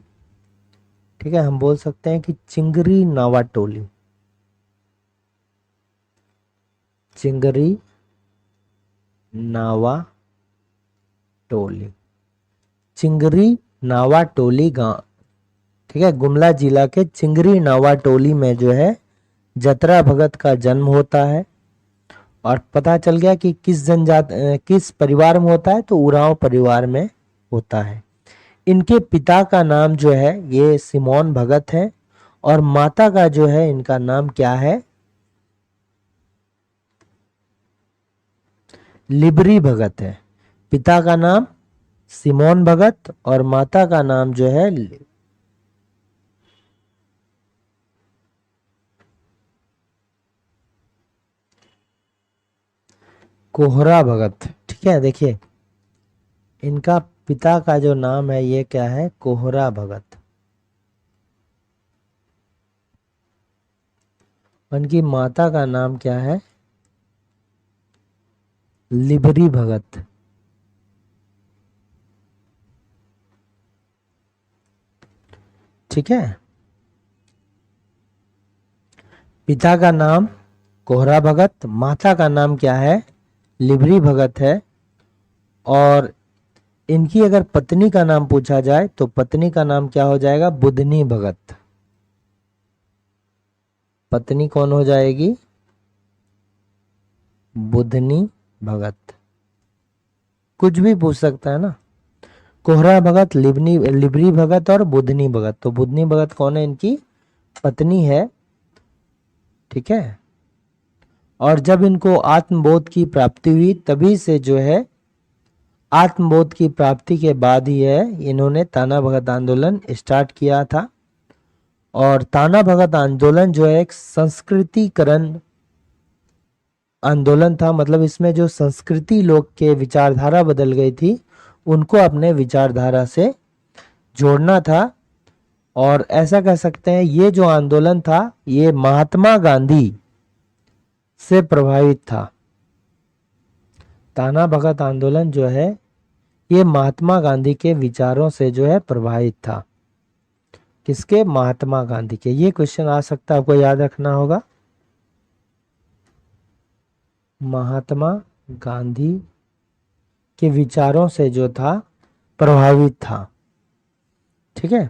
[SPEAKER 1] ठीक है। हम बोल सकते हैं कि चिंगरी नावाटोली, चिंगरी नावाटोली, चिंगरी नावाटोली गांव, ठीक है। गुमला जिला के चिंगरी नावाटोली में जो है जतरा भगत का जन्म होता है। और पता चल गया कि किस परिवार में होता है, तो उरांव परिवार में होता है। इनके पिता का नाम जो है ये सिमोन भगत है, और माता का जो है इनका नाम क्या है, लिबरी भगत है। पिता का नाम सिमोन भगत और माता का नाम जो है कोहरा भगत, ठीक है। देखिए इनका पिता का जो नाम है ये क्या है, कोहरा भगत। उनकी माता का नाम क्या है, लिबरी भगत, ठीक है। पिता का नाम कोहरा भगत, माता का नाम क्या है, लिबरी भगत है। और इनकी अगर पत्नी का नाम पूछा जाए तो पत्नी का नाम क्या हो जाएगा, बुधनी भगत। पत्नी कौन हो जाएगी, बुधनी भगत। कुछ भी पूछ सकता है ना, कोहरा भगत, लिबरी भगत और बुधनी भगत। तो बुधनी भगत कौन है, इनकी पत्नी है, ठीक है। और जब इनको आत्मबोध की प्राप्ति हुई तभी से जो है आत्मबोध की प्राप्ति के बाद ही है इन्होंने ताना भगत आंदोलन स्टार्ट किया था। और ताना भगत आंदोलन जो है एक संस्कृतिकरण आंदोलन था, मतलब इसमें जो संस्कृति लोग के विचारधारा बदल गई थी उनको अपने विचारधारा से जोड़ना था। और ऐसा कह सकते हैं ये जो आंदोलन था ये महात्मा गांधी से प्रभावित था। ताना भगत आंदोलन जो है ये महात्मा गांधी के विचारों से जो है प्रभावित था। किसके? महात्मा गांधी के। ये क्वेश्चन आ सकता है, आपको याद रखना होगा। महात्मा गांधी के विचारों से जो था प्रभावित था। ठीक है,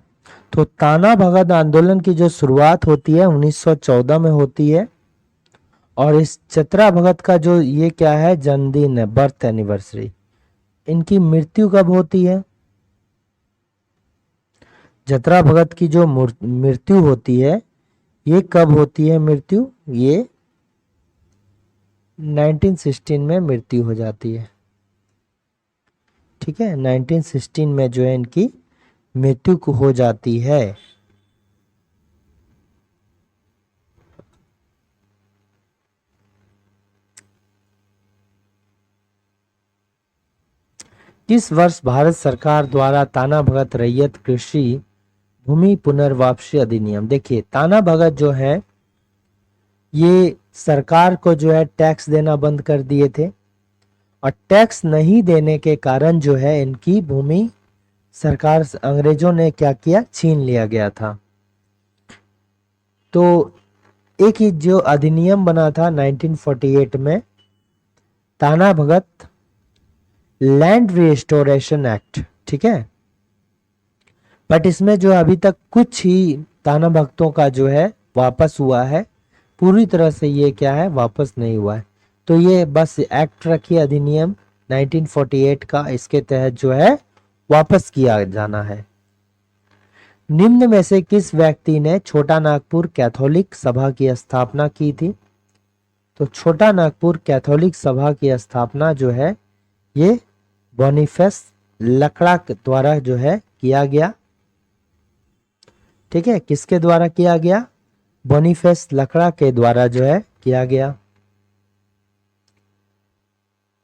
[SPEAKER 1] तो ताना भगत आंदोलन की जो शुरुआत होती है 1914 में होती है। और इस चतरा भगत का जो ये क्या है, जन्मदिन है, बर्थ एनिवर्सरी। इनकी मृत्यु कब होती है? चतरा भगत की जो मृत्यु होती है ये कब होती है? मृत्यु ये 1916 में मृत्यु हो जाती है। ठीक है, 1916 में जो है इनकी मृत्यु हो जाती है। किस वर्ष भारत सरकार द्वारा ताना भगत रैयत कृषि भूमि पुनर्वापसी अधिनियम? देखिए, ताना भगत जो है ये सरकार को जो है टैक्स देना बंद कर दिए थे। और टैक्स नहीं देने के कारण जो है इनकी भूमि सरकार अंग्रेजों ने क्या किया, छीन लिया गया था। तो एक ही जो अधिनियम बना था 1948 में, ताना भगत लैंड रिस्टोरेशन एक्ट। ठीक है, बट इसमें जो अभी तक कुछ ही ताना भक्तों का जो है वापस हुआ है, पूरी तरह से ये क्या है, वापस नहीं हुआ है। तो ये बस एक्ट रखिए, अधिनियम 1948 का, इसके तहत जो है वापस किया जाना है। निम्न में से किस व्यक्ति ने छोटा नागपुर कैथोलिक सभा की स्थापना की थी? तो छोटा नागपुर कैथोलिक सभा की स्थापना जो है ये बोनीफेस लकड़ा द्वारा जो है किया गया। ठीक है, किसके द्वारा किया गया? बोनीफेस लकड़ा के द्वारा जो है किया गया।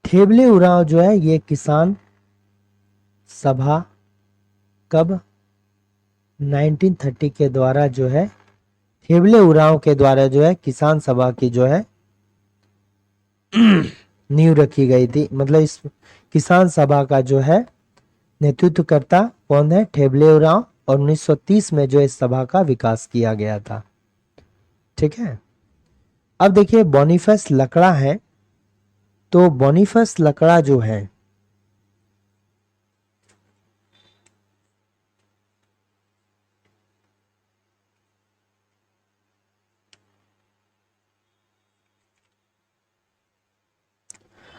[SPEAKER 1] थेबले उरांव जो है ये किसान सभा कब? 1930 के द्वारा जो है थेबले उरांव के द्वारा जो है किसान सभा की जो है नींव रखी गई थी। मतलब इस किसान सभा का जो है नेतृत्वकर्ता कौन है? थेबले उरांव। और 1930 में जो इस सभा का विकास किया गया था। ठीक है, अब देखिए बोनीफेस लकड़ा है, तो बोनीफेस लकड़ा जो है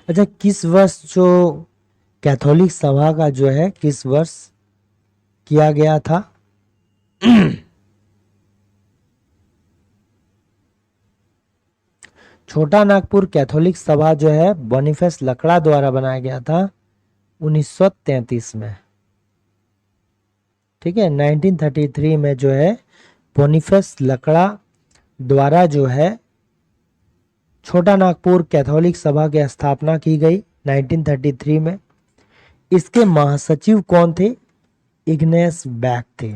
[SPEAKER 1] अच्छा किस वर्ष जो कैथोलिक सभा का जो है किस वर्ष किया गया था? छोटा नागपुर कैथोलिक सभा जो है बोनीफेस लकड़ा द्वारा बनाया गया था 1933 में। ठीक है, 1933 में जो है बोनीफेस लकड़ा द्वारा जो है छोटा नागपुर कैथोलिक सभा की स्थापना की गई 1933 में। इसके महासचिव कौन थे? इग्नेस बैक थे।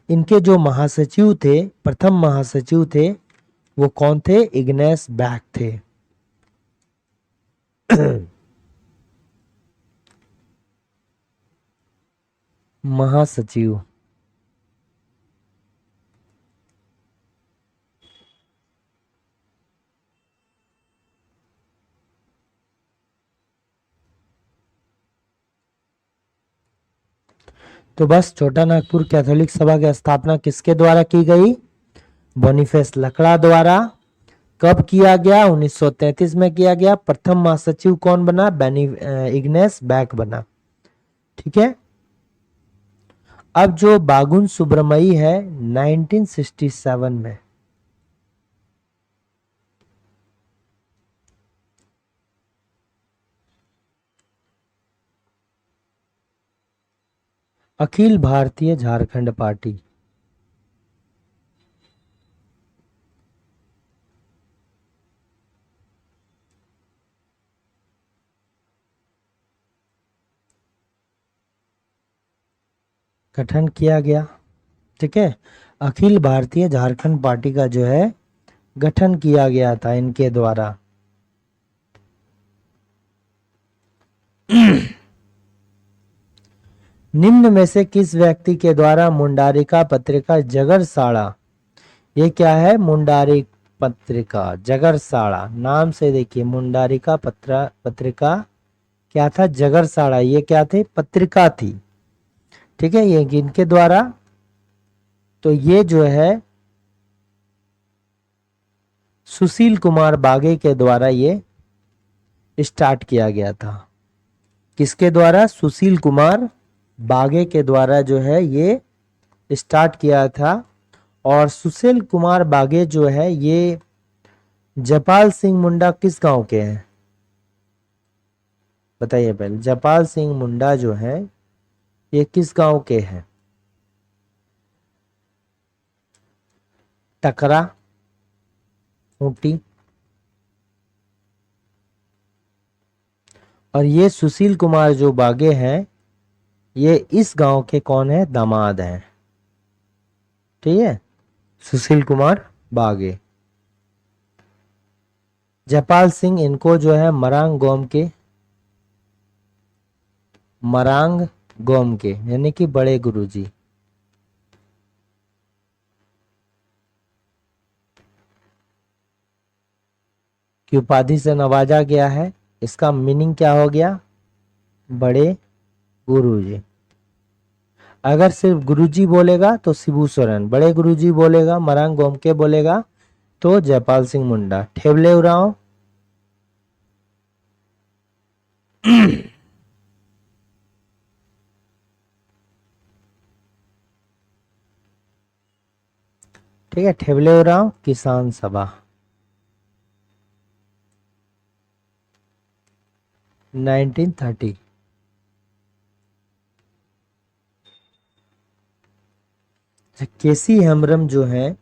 [SPEAKER 1] इनके जो महासचिव थे, प्रथम महासचिव थे, वो कौन थे? इग्नेस बैक थे। महासचिव। तो बस छोटा नागपुर कैथोलिक सभा की स्थापना किसके द्वारा की गई? बोनीफेस लकड़ा द्वारा। कब किया गया? 1933 में किया गया। प्रथम महासचिव कौन बना? इग्नेस बैक बना। ठीक है, अब जो बागुन सुब्रमई है 1967 में, अखिल भारतीय झारखंड पार्टी। गठन किया गया। ठीक है, अखिल भारतीय झारखंड पार्टी का जो है गठन किया गया था इनके द्वारा। निम्न में से किस व्यक्ति के द्वारा मुंडारिका पत्रिका जगरसाड़ा, ये क्या है, मुंडारी पत्रिका जगरसाड़ा नाम से देखिए, मुंडारिका पत्रिका क्या था, जगरसाड़ा, ये क्या थे, पत्रिका थी। ठीक है, ये इनके द्वारा, तो ये जो है सुशील कुमार बागे के द्वारा ये स्टार्ट किया गया था। किसके द्वारा, सुशील कुमार बागे के द्वारा जो है ये स्टार्ट किया था। और सुशील कुमार बागे जो है ये जपाल सिंह मुंडा किस गांव के हैं, बताइए पहले। जपाल सिंह मुंडा जो है ये किस गांव के हैं, टकरा, खूंटी। और ये सुशील कुमार जो बागे हैं ये इस गांव के कौन है, दामाद हैं। ठीक है, सुशील कुमार बागे। जयपाल सिंह इनको जो है मरांग गोम के यानी कि बड़े गुरुजी। की उपाधि से नवाजा गया है। इसका मीनिंग क्या हो गया, बड़े गुरुजी। अगर सिर्फ गुरुजी बोलेगा तो शिबू सोरेन, बड़े गुरुजी बोलेगा, मरांग गोमके बोलेगा तो जयपाल सिंह मुंडा। ठेवले उरांव ठीक है, ठेवले उरांव किसान सभा 1930। केसी हेम्ब्रम जो है,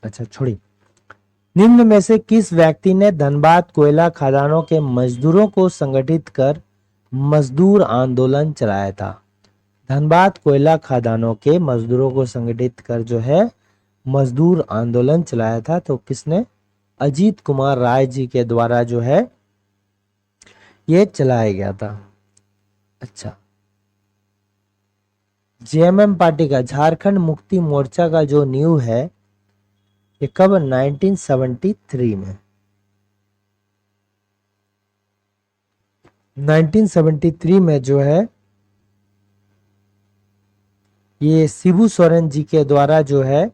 [SPEAKER 1] अच्छा छोड़ी, निम्न में से किस व्यक्ति ने धनबाद कोयला खदानों के मजदूरों को संगठित कर मजदूर आंदोलन चलाया था। धनबाद कोयला खदानों के मजदूरों को संगठित कर जो है मजदूर आंदोलन चलाया था, तो किसने, अजीत कुमार राय जी के द्वारा जो है ये चलाया गया था। अच्छा, जेएमएम पार्टी का, झारखंड मुक्ति मोर्चा का जो नींव है ये कब, 1973 में। 1973 में जो है ये शिबू सोरेन जी के द्वारा जो है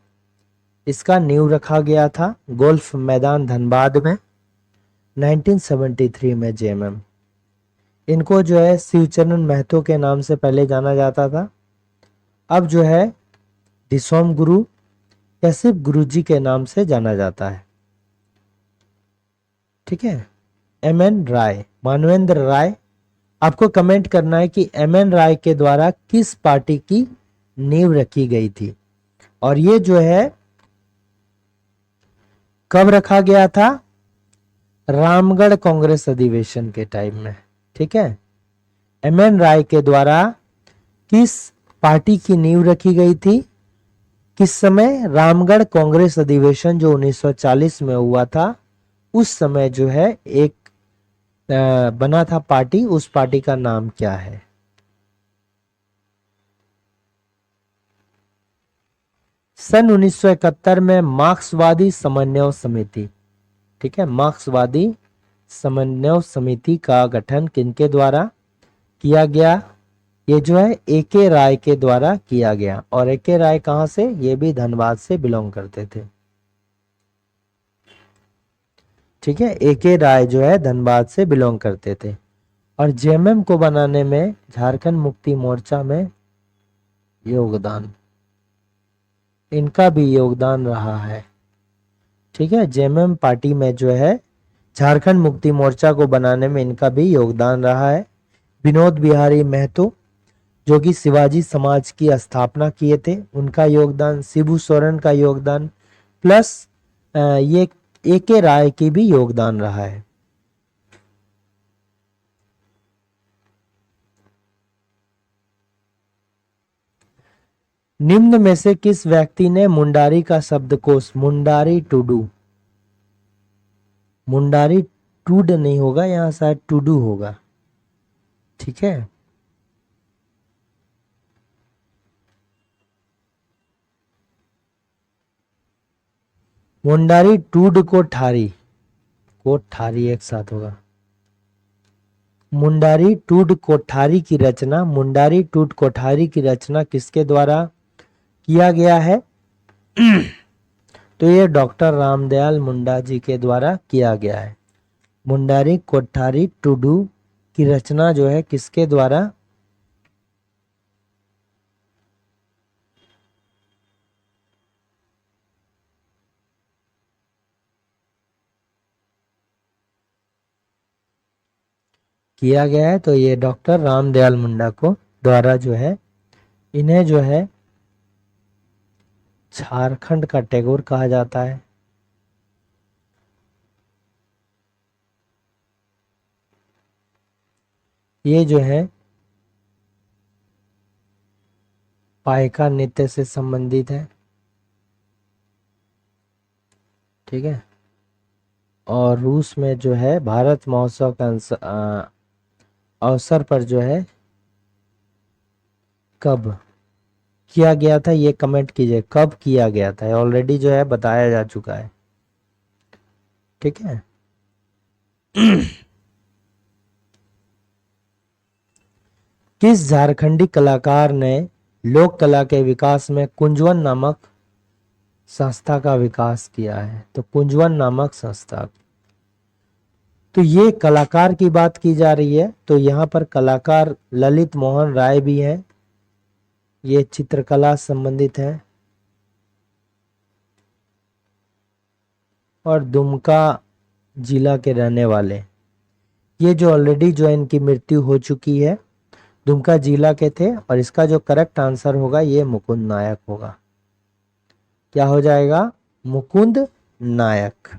[SPEAKER 1] इसका नींव रखा गया था गोल्फ मैदान धनबाद में 1973 में। जेएमएम, इनको जो है शिवचरण महतो के नाम से पहले जाना जाता था, अब जो है दिसोम गुरु या सिर्फ गुरु जी के नाम से जाना जाता है। ठीक है, एमएन राय, मानवेंद्र राय। आपको कमेंट करना है कि एमएन राय के द्वारा किस पार्टी की नींव रखी गई थी और ये जो है कब रखा गया था, रामगढ़ कांग्रेस अधिवेशन के टाइम में। ठीक है, एमएन राय के द्वारा किस पार्टी की नींव रखी गई थी, किस समय, रामगढ़ कांग्रेस अधिवेशन जो 1940 में हुआ था उस समय जो है एक बना था पार्टी, उस पार्टी का नाम क्या है। सन 1971 में मार्क्सवादी समन्वय समिति, ठीक है, मार्क्सवादी समन्वय समिति का गठन किनके द्वारा किया गया, ये जो है एके राय के द्वारा किया गया। और एके राय कहां से, ये भी धनबाद से बिलोंग करते थे। ठीक है, एके राय जो है धनबाद से बिलोंग करते थे। और जेएमएम को बनाने में झारखंड मुक्ति मोर्चा में योगदान, इनका भी योगदान रहा है। ठीक है, जेएमएम पार्टी में जो है झारखंड मुक्ति मोर्चा को बनाने में इनका भी योगदान रहा है। विनोद बिहारी महतो जो कि शिवाजी समाज की स्थापना किए थे, उनका योगदान, शिबू सोरेन का योगदान, प्लस ये ए के राय की भी योगदान रहा है। निम्न में से किस व्यक्ति ने मुंडारी का शब्दकोश, मुंडारी टुडू, मुंडारी टूड नहीं होगा, यहां शायद टुडू होगा, ठीक है। मुंडारी टूड कोठारी, कोठारी एक साथ होगा। मुंडारी टूड कोठारी की रचना, मुंडारी टूड कोठारी की रचना किसके द्वारा किया गया है? तो ये डॉक्टर रामदयाल मुंडा जी के द्वारा किया गया है। मुंडारी कोठारी टुडू की रचना जो है किसके द्वारा? किया गया है। तो ये डॉक्टर रामदयाल मुंडा को द्वारा जो है, इन्हें जो है झारखंड का टैगोर कहा जाता है। ये जो है पाइका नृत्य से संबंधित है, ठीक है। और रूस में जो है भारत महोत्सव का अवसर पर जो है कब किया गया था, ये कमेंट कीजिए, कब किया गया था। ऑलरेडी जो है बताया जा चुका है, ठीक है। किस झारखंडी कलाकार ने लोक कला के विकास में कुंजवन नामक संस्था का विकास किया है? तो कुंजवन नामक संस्था, तो ये कलाकार की बात की जा रही है, तो यहाँ पर कलाकार ललित मोहन राय भी हैं, ये चित्रकला संबंधित है। और दुमका जिला के रहने वाले, ये जो ऑलरेडी जो इनकी मृत्यु हो चुकी है, दुमका जिला के थे। और इसका जो करेक्ट आंसर होगा ये मुकुंद नायक होगा। क्या हो जाएगा? मुकुंद नायक,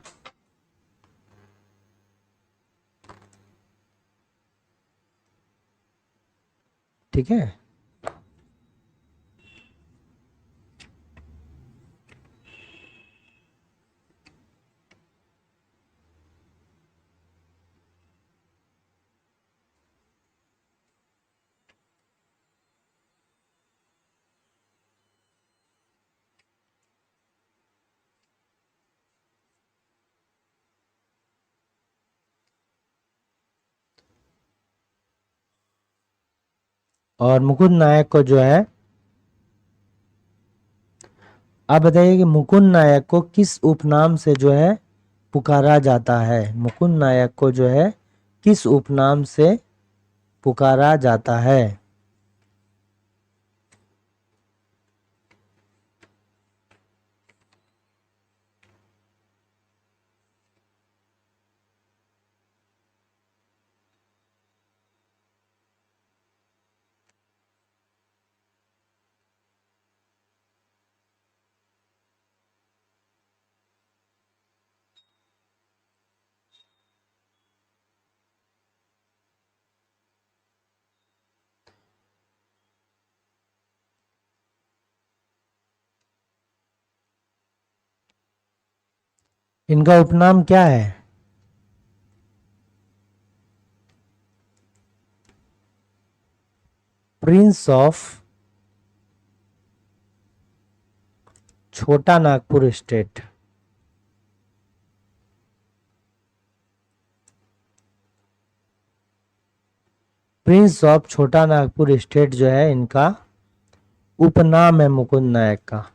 [SPEAKER 1] ठीक है। और मुकुंद नायक को जो है, आप बताइए कि मुकुंद नायक को किस उपनाम से जो है पुकारा जाता है? मुकुंद नायक को जो है किस उपनाम से पुकारा जाता है? इनका उपनाम क्या है? प्रिंस ऑफ छोटा नागपुर स्टेट। प्रिंस ऑफ छोटा नागपुर स्टेट जो है इनका उपनाम है मुकुंद नायक का।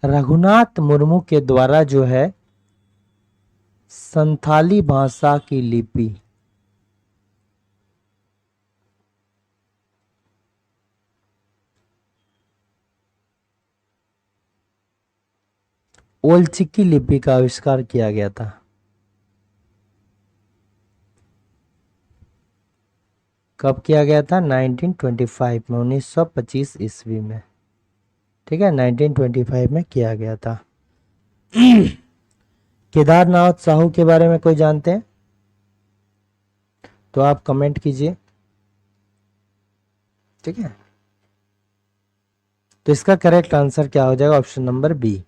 [SPEAKER 1] रघुनाथ मुर्मू के द्वारा जो है संथाली भाषा की लिपि ओलचिकी लिपि का आविष्कार किया गया था। कब किया गया था? 1925 में, 1925 ईस्वी में। ठीक है, 1925 में किया गया था। केदारनाथ साहू के बारे में कोई जानते हैं तो आप कमेंट कीजिए। ठीक है, तो इसका करेक्ट आंसर क्या हो जाएगा? Option number B.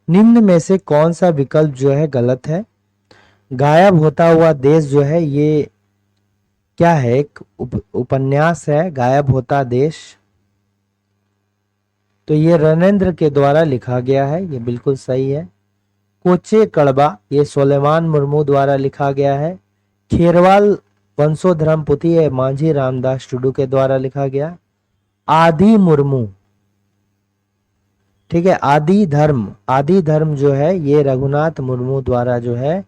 [SPEAKER 1] निम्न में से कौन सा विकल्प जो है गलत है? गायब होता हुआ देश जो है ये क्या है? एक उपन्यास है, गायब होता देश। तो ये रणेंद्र के द्वारा लिखा गया है, ये बिल्कुल सही है। कोचे कड़बा, ये सोलेमान मुर्मू द्वारा लिखा गया है। खेरवाल वंशोधर्म पुथी है मांझी रामदास टुडू के द्वारा लिखा गया। आदि मुर्मू, ठीक है, आदि धर्म जो है ये रघुनाथ मुर्मू द्वारा जो है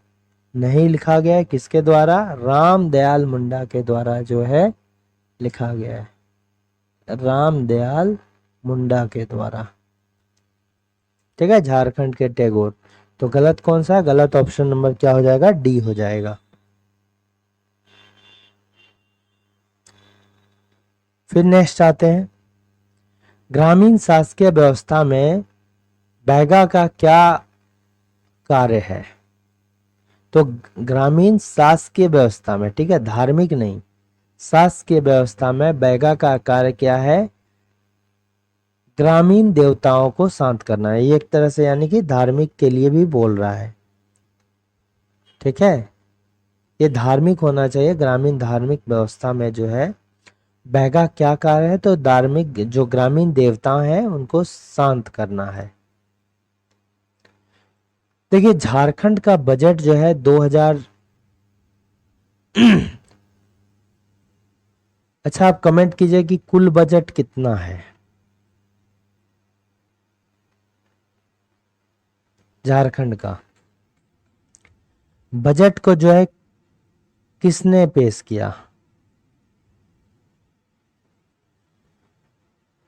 [SPEAKER 1] नहीं लिखा गया है। किसके द्वारा? राम दयाल मुंडा के द्वारा जो है लिखा गया है, राम दयाल मुंडा के द्वारा। ठीक है, झारखंड के टैगोर। तो गलत कौन सा? गलत ऑप्शन नंबर क्या हो जाएगा? डी हो जाएगा। फिर नेक्स्ट आते हैं, ग्रामीण शासकीय व्यवस्था में बैगा का क्या कार्य है? तो ग्रामीण शासकीय व्यवस्था में, ठीक है, धार्मिक नहीं, शासकीय व्यवस्था में बैगा का कार्य क्या है? ग्रामीण देवताओं को शांत करना है। ये एक तरह से यानी कि धार्मिक के लिए भी बोल रहा है। ठीक है, ये धार्मिक होना चाहिए। ग्रामीण धार्मिक व्यवस्था में जो है बैगा क्या कार्य है? तो धार्मिक जो ग्रामीण देवता हैं उनको शांत करना है। देखिए, झारखंड का बजट जो है 2000 अच्छा, आप कमेंट कीजिए कि कुल बजट कितना है झारखंड का। बजट को जो है किसने पेश किया,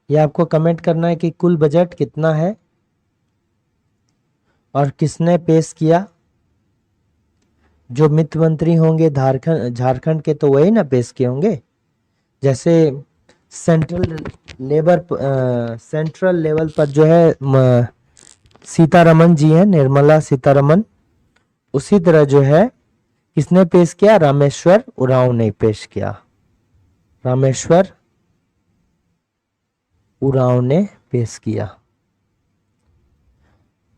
[SPEAKER 1] ये आपको कमेंट करना है कि कुल बजट कितना है और किसने पेश किया। जो वित्त मंत्री होंगे झारखंड के तो वही ना पेश किए होंगे। जैसे सेंट्रल लेवल पर जो है सीतारमन जी हैं, निर्मला सीतारमन, उसी तरह जो है किसने पेश किया? रामेश्वर उरांव ने पेश किया। रामेश्वर उरांव ने पेश किया।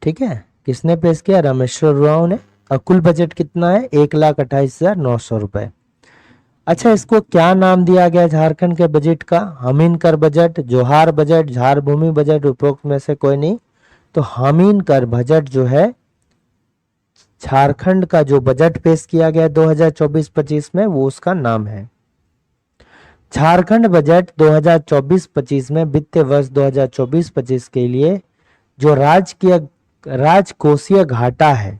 [SPEAKER 1] ठीक है, किसने पेश किया? रामेश्वर उरांव ने। और कुल बजट कितना है? 1,28,900 रुपए। अच्छा, इसको क्या नाम दिया गया झारखंड के बजट का? हमीन कर बजट, जोहार बजट, झार भूमि बजट, उपरोक्त में से कोई नहीं। तो हमीन कर बजट जो है झारखंड का जो बजट पेश किया गया 2024-25 में, वो उसका नाम है। झारखंड बजट 2024-25 में वित्तीय वर्ष 2024-25 के लिए जो राजकोषीय घाटा है,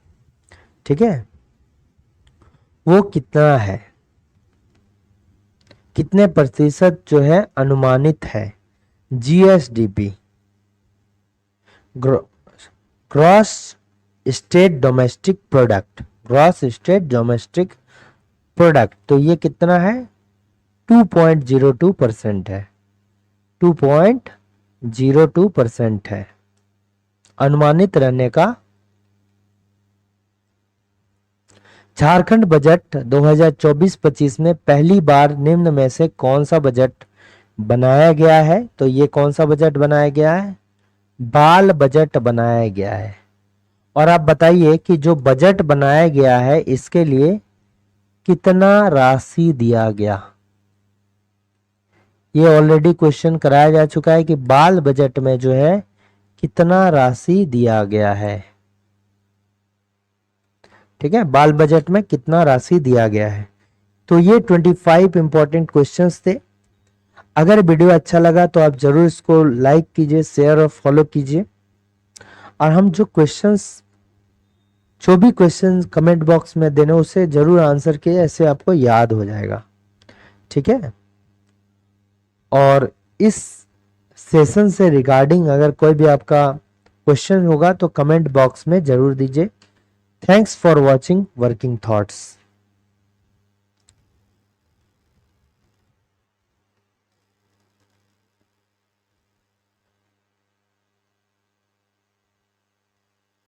[SPEAKER 1] ठीक है, वो कितना है? कितने प्रतिशत जो है अनुमानित है? GSDP, gross state domestic product, gross state domestic product. तो ये कितना है? 2.02% है। 2.02% है अनुमानित रहने का। झारखंड बजट 2024-25 में पहली बार निम्न में से कौन सा बजट बनाया गया है? तो ये कौन सा बजट बनाया गया है? बाल बजट बनाया गया है। और आप बताइए कि जो बजट बनाया गया है इसके लिए कितना राशि दिया गया? ये ऑलरेडी क्वेश्चन कराया जा चुका है कि बाल बजट में जो है कितना राशि दिया गया है। ठीक है, बाल बजट में कितना राशि दिया गया है। तो ये 25 इंपॉर्टेंट क्वेश्चंस थे। अगर वीडियो अच्छा लगा तो आप जरूर इसको लाइक कीजिए, शेयर और फॉलो कीजिए। और हम जो भी क्वेश्चंस कमेंट बॉक्स में देने उसे जरूर आंसर किए, ऐसे आपको याद हो जाएगा। ठीक है, और इस सेशन से रिगार्डिंग अगर कोई भी आपका क्वेश्चन होगा तो कमेंट बॉक्स में जरूर दीजिए। Thanks for watching working thoughts.